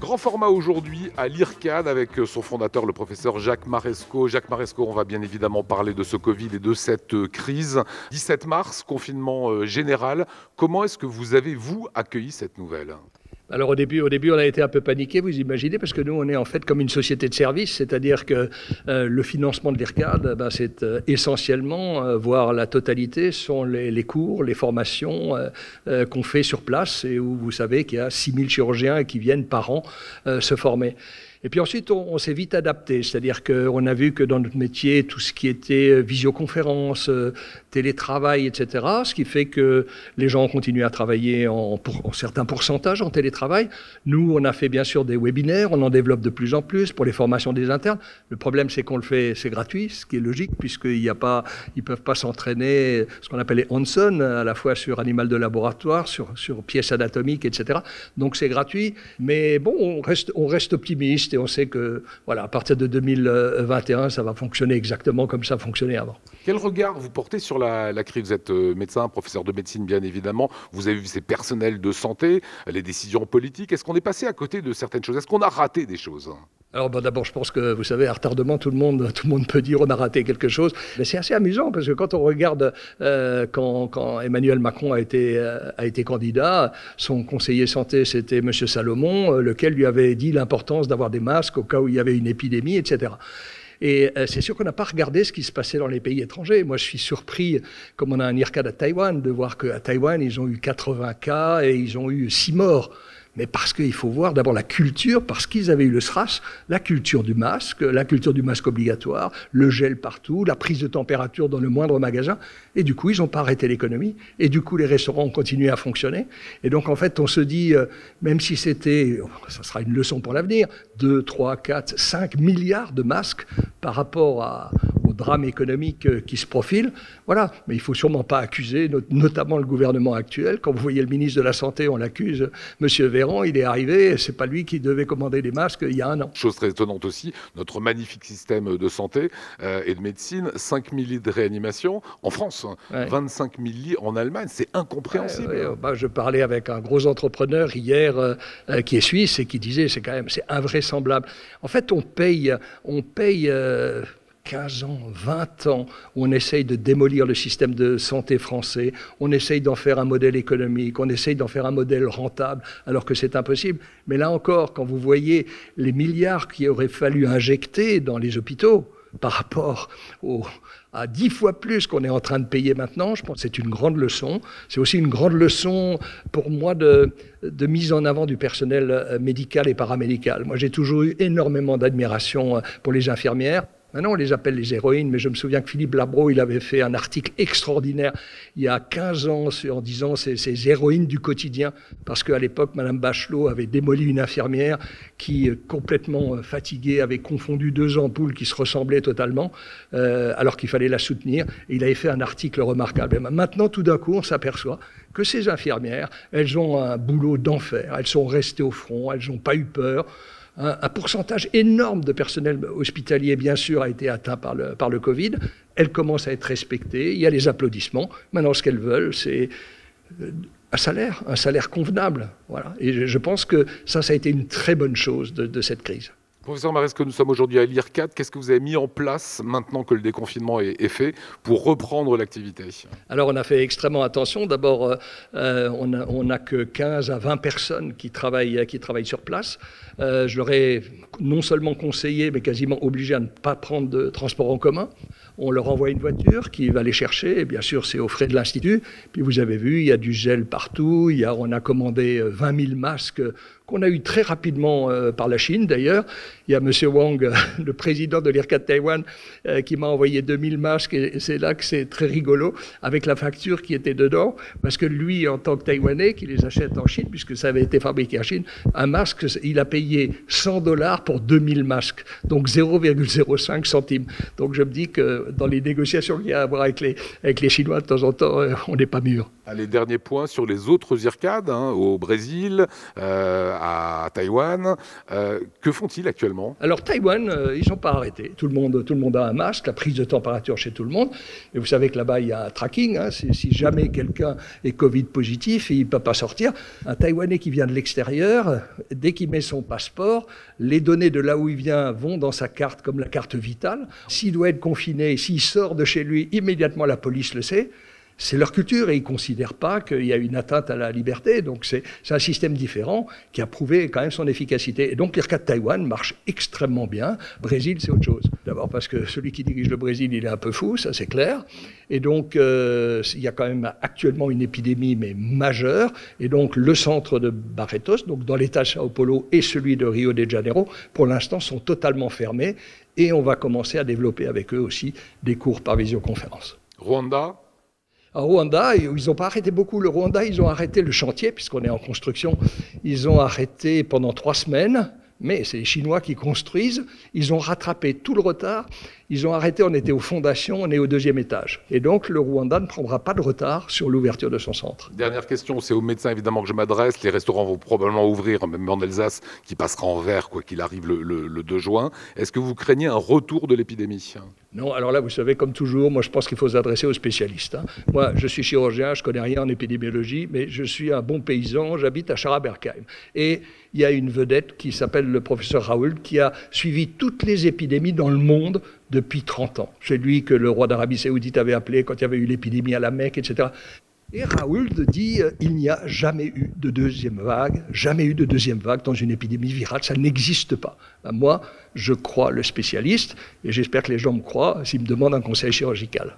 Grand format aujourd'hui à l'IRCAD avec son fondateur, le professeur Jacques Marescot. Jacques Marescot, on va bien évidemment parler de ce Covid et de cette crise. 17 mars, confinement général. Comment est-ce que vous avez, vous, accueilli cette nouvelle ? Alors au début, on a été un peu paniqué, vous imaginez, parce que nous, on est en fait comme une société de service, c'est-à-dire que le financement de l'IRCAD, c'est essentiellement, voire la totalité, sont les cours, les formations qu'on fait sur place et où vous savez qu'il y a 6000 chirurgiens qui viennent par an se former. Et puis ensuite, on s'est vite adapté, c'est-à-dire qu'on a vu que dans notre métier, tout ce qui était visioconférence, télétravail, etc., ce qui fait que les gens ont continué à travailler en certains pourcentages en télétravail. Nous, on a fait bien sûr des webinaires, on en développe de plus en plus pour les formations des internes. Le problème, c'est qu'on le fait, c'est gratuit, ce qui est logique, puisqu'ils ne peuvent pas s'entraîner, ce qu'on appelle les hands-on, à la fois sur animal de laboratoire, sur pièces anatomiques, etc. Donc c'est gratuit, mais bon, on reste optimiste. Et on sait que, voilà, à partir de 2021, ça va fonctionner exactement comme ça fonctionnait avant. Quel regard vous portez sur la crise ? Vous êtes médecin, professeur de médecine, bien évidemment. Vous avez vu ces personnels de santé, les décisions politiques. Est-ce qu'on est passé à côté de certaines choses ? Est-ce qu'on a raté des choses ? Alors d'abord, je pense que, vous savez, à retardement, tout le monde peut dire on a raté quelque chose. Mais c'est assez amusant, parce que quand on regarde, quand Emmanuel Macron a été candidat, son conseiller santé, c'était M. Salomon, lequel lui avait dit l'importance d'avoir des masques au cas où il y avait une épidémie, etc. Et c'est sûr qu'on n'a pas regardé ce qui se passait dans les pays étrangers. Moi, je suis surpris, comme on a un IRCAD à Taïwan, de voir qu'à Taïwan, ils ont eu 80 cas et ils ont eu 6 morts. Mais parce qu'il faut voir d'abord la culture, parce qu'ils avaient eu le SRAS, la culture du masque obligatoire, le gel partout, la prise de température dans le moindre magasin. Et du coup, ils n'ont pas arrêté l'économie. Et du coup, les restaurants ont continué à fonctionner. Et donc, en fait, on se dit, même si c'était, ça sera une leçon pour l'avenir, 2, 3, 4, 5 milliards de masques par rapport au drame économique qui se profile. Voilà. Mais il ne faut sûrement pas accuser, notamment le gouvernement actuel. Quand vous voyez le ministre de la Santé, on l'accuse, M. Véran, il est arrivé, c'est pas lui qui devait commander les masques il y a un an. Chose très étonnante aussi, notre magnifique système de santé et de médecine, 5 000 lits de réanimation en France, ouais. 25 000 lits en Allemagne, c'est incompréhensible. Je parlais avec un gros entrepreneur hier qui est suisse et qui disait c'est invraisemblable. En fait, on paye 15 ans, 20 ans, où on essaye de démolir le système de santé français, on essaye d'en faire un modèle économique, on essaye d'en faire un modèle rentable, alors que c'est impossible. Mais là encore, quand vous voyez les milliards qu'il aurait fallu injecter dans les hôpitaux, par rapport à 10 fois plus qu'on est en train de payer maintenant, je pense que c'est une grande leçon. C'est aussi une grande leçon pour moi de mise en avant du personnel médical et paramédical. Moi, j'ai toujours eu énormément d'admiration pour les infirmières. Maintenant, on les appelle les héroïnes, mais je me souviens que Philippe Labro, il avait fait un article extraordinaire il y a 15 ans en disant ces héroïnes du quotidien, parce qu'à l'époque, Mme Bachelot avait démoli une infirmière qui, complètement fatiguée, avait confondu 2 ampoules qui se ressemblaient totalement, alors qu'il fallait la soutenir. Et il avait fait un article remarquable. Et maintenant, tout d'un coup, on s'aperçoit que ces infirmières, elles ont un boulot d'enfer, elles sont restées au front, elles n'ont pas eu peur. Un pourcentage énorme de personnel hospitalier, bien sûr, a été atteint par le Covid. Elles commencent à être respectées. Il y a les applaudissements. Maintenant, ce qu'elles veulent, c'est un salaire convenable. Voilà. Et je pense que ça a été une très bonne chose de cette crise. Professeur Marescot, nous sommes aujourd'hui à l'IRCAD. Qu'est-ce que vous avez mis en place maintenant que le déconfinement est fait pour reprendre l'activité ? Alors, on a fait extrêmement attention. D'abord, on n'a que 15 à 20 personnes qui travaillent sur place. Je leur ai non seulement conseillé, mais quasiment obligé à ne pas prendre de transport en commun. On leur envoie une voiture qui va les chercher. Et bien sûr, c'est aux frais de l'Institut. Puis vous avez vu, il y a du gel partout. On a commandé 20 000 masques qu'on a eu très rapidement par la Chine d'ailleurs. Il y a M. Wang, le président de l'IRCAD Taïwan, qui m'a envoyé 2000 masques, et c'est là que c'est très rigolo, avec la facture qui était dedans, parce que lui, en tant que Taïwanais, qui les achète en Chine, puisque ça avait été fabriqué en Chine, un masque, il a payé $100 pour 2000 masques, donc 0,05 centimes. Donc je me dis que dans les négociations qu'il y a à avoir avec les Chinois, de temps en temps, on n'est pas mûr. Les derniers points sur les autres IRCAD, au Brésil, à Taïwan. Que font-ils actuellement? Alors Taïwan, ils n'ont pas arrêté. Tout le monde a un masque, la prise de température chez tout le monde. Et vous savez que là-bas, il y a un tracking. Hein. Si jamais quelqu'un est Covid positif, il ne peut pas sortir. Un Taïwanais qui vient de l'extérieur, dès qu'il met son passeport, les données de là où il vient vont dans sa carte comme la carte vitale. S'il doit être confiné, s'il sort de chez lui, immédiatement la police le sait. C'est leur culture et ils ne considèrent pas qu'il y a une atteinte à la liberté. Donc c'est un système différent qui a prouvé quand même son efficacité. Et donc l'IRCAD de Taïwan marche extrêmement bien. Brésil, c'est autre chose. D'abord parce que celui qui dirige le Brésil, il est un peu fou, ça c'est clair. Et donc il y a quand même actuellement une épidémie, mais majeure. Et donc le centre de Barretos, donc dans l'État de Sao Paulo et celui de Rio de Janeiro, pour l'instant sont totalement fermés. Et on va commencer à développer avec eux aussi des cours par visioconférence. Rwanda? Au Rwanda, ils n'ont pas arrêté beaucoup. Le Rwanda, ils ont arrêté le chantier, puisqu'on est en construction. Ils ont arrêté pendant 3 semaines, mais c'est les Chinois qui construisent. Ils ont rattrapé tout le retard. Ils ont arrêté, on était aux fondations, on est au 2e étage. Et donc, le Rwanda ne prendra pas de retard sur l'ouverture de son centre. Dernière question, c'est aux médecins évidemment que je m'adresse. Les restaurants vont probablement ouvrir, même en Alsace, qui passera en vert, quoi qu'il arrive, le 2 juin. Est-ce que vous craignez un retour de l'épidémie? Non, alors là, vous savez, comme toujours, moi je pense qu'il faut s'adresser aux spécialistes. Hein. Moi, je suis chirurgien, je ne connais rien en épidémiologie, mais je suis un bon paysan, j'habite à Scharabergheim. Et il y a une vedette qui s'appelle le professeur Raoult, qui a suivi toutes les épidémies dans le monde depuis 30 ans. C'est lui que le roi d'Arabie Saoudite avait appelé quand il y avait eu l'épidémie à la Mecque, etc. Et Raoult dit il n'y a jamais eu de deuxième vague dans une épidémie virale, ça n'existe pas. Ben moi, je crois le spécialiste et j'espère que les gens me croient s'ils me demandent un conseil chirurgical.